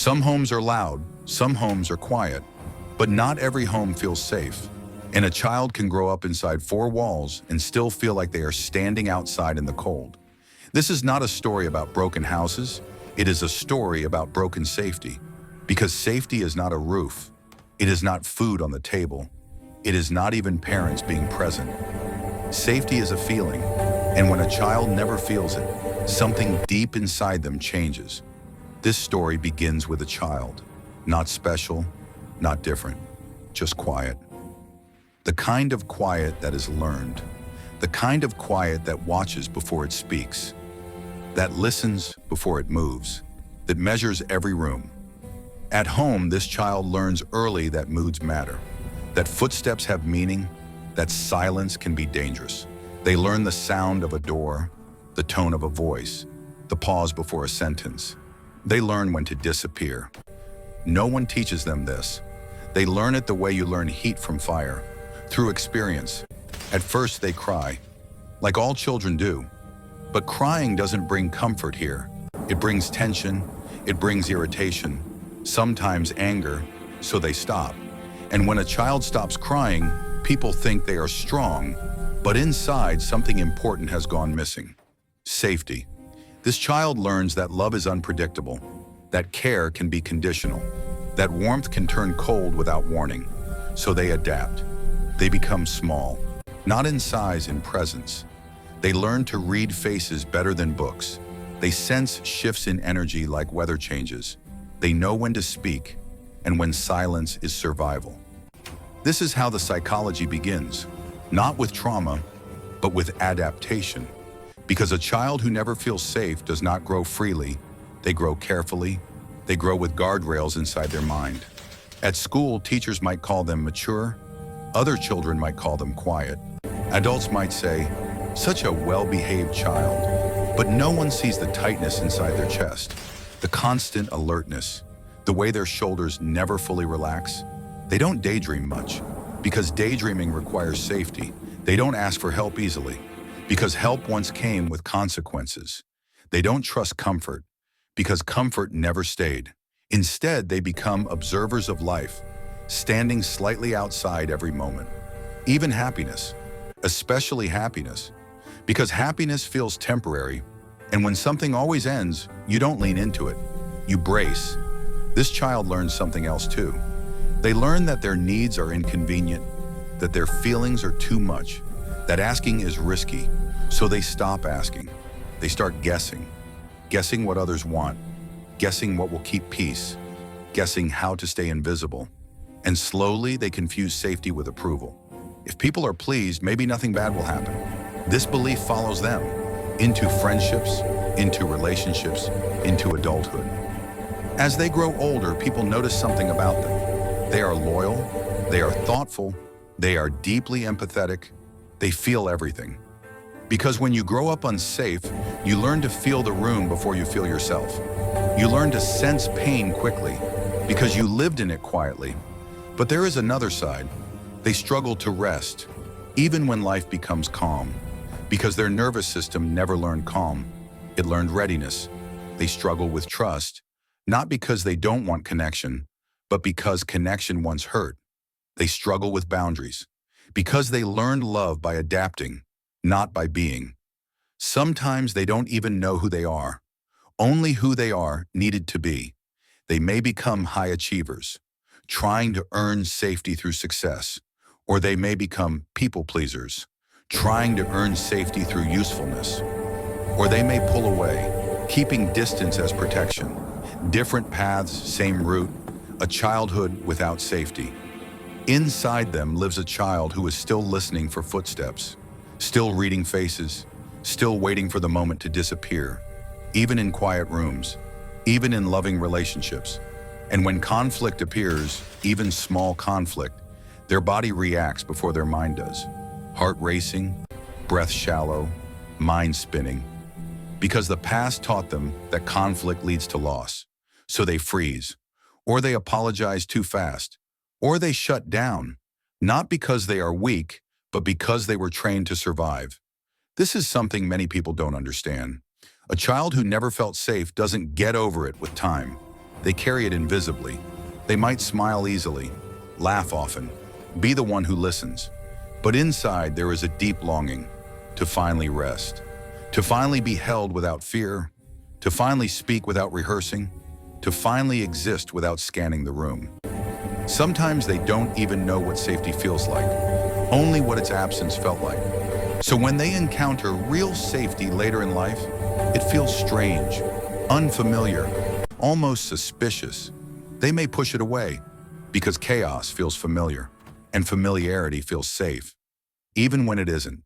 Some homes are loud, some homes are quiet, but not every home feels safe. And a child can grow up inside four walls and still feel like they are standing outside in the cold. This is not a story about broken houses. It is a story about broken safety. Because safety is not a roof. It is not food on the table. It is not even parents being present. Safety is a feeling, and when a child never feels it, something deep inside them changes. This story begins with a child. Not special, not different, just quiet. The kind of quiet that is learned. The kind of quiet that watches before it speaks. That listens before it moves. That measures every room. At home, this child learns early that moods matter. That footsteps have meaning. That silence can be dangerous. They learn the sound of a door, the tone of a voice, the pause before a sentence. They learn when to disappear. No one teaches them this. They learn it the way you learn heat from fire, through experience. At first they cry, like all children do. But crying doesn't bring comfort here. It brings tension, it brings irritation, sometimes anger, so they stop. And when a child stops crying, people think they are strong, but inside something important has gone missing. Safety. This child learns that love is unpredictable, that care can be conditional, that warmth can turn cold without warning. So they adapt. They become small, not in size, in presence. They learn to read faces better than books. They sense shifts in energy like weather changes. They know when to speak and when silence is survival. This is how the psychology begins, not with trauma, but with adaptation. Because a child who never feels safe does not grow freely. They grow carefully. They grow with guardrails inside their mind. At school, teachers might call them mature. Other children might call them quiet. Adults might say, such a well-behaved child. But no one sees the tightness inside their chest, the constant alertness, the way their shoulders never fully relax. They don't daydream much, because daydreaming requires safety. They don't ask for help easily, because help once came with consequences. They don't trust comfort, because comfort never stayed. Instead, they become observers of life, standing slightly outside every moment. Even happiness, especially happiness, because happiness feels temporary, and when something always ends, you don't lean into it. You brace. This child learns something else too. They learn that their needs are inconvenient, that their feelings are too much, that asking is risky, so they stop asking. They start guessing what others want, guessing what will keep peace, guessing how to stay invisible. And slowly they confuse safety with approval. If people are pleased, maybe nothing bad will happen. This belief follows them into friendships, into relationships, into adulthood. As they grow older, people notice something about them. They are loyal, they are thoughtful, they are deeply empathetic, they feel everything. Because when you grow up unsafe, you learn to feel the room before you feel yourself. You learn to sense pain quickly, because you lived in it quietly. But there is another side. They struggle to rest, even when life becomes calm, because their nervous system never learned calm. It learned readiness. They struggle with trust, not because they don't want connection, but because connection once hurt. They struggle with boundaries, because they learned love by adapting, not by being. Sometimes they don't even know who they are, only who they are needed to be. They may become high achievers, trying to earn safety through success, or they may become people pleasers, trying to earn safety through usefulness. Or they may pull away, keeping distance as protection. Different paths, same route, a childhood without safety. Inside them lives a child who is still listening for footsteps, still reading faces, still waiting for the moment to disappear, even in quiet rooms, even in loving relationships. And when conflict appears, even small conflict, their body reacts before their mind does. Heart racing, breath shallow, mind spinning. Because the past taught them that conflict leads to loss. So they freeze, or they apologize too fast, or they shut down, not because they are weak, but because they were trained to survive. This is something many people don't understand. A child who never felt safe doesn't get over it with time. They carry it invisibly. They might smile easily, laugh often, be the one who listens. But inside there is a deep longing to finally rest, to finally be held without fear, to finally speak without rehearsing, to finally exist without scanning the room. Sometimes they don't even know what safety feels like, only what its absence felt like. So when they encounter real safety later in life, it feels strange, unfamiliar, almost suspicious. They may push it away because chaos feels familiar and familiarity feels safe, even when it isn't.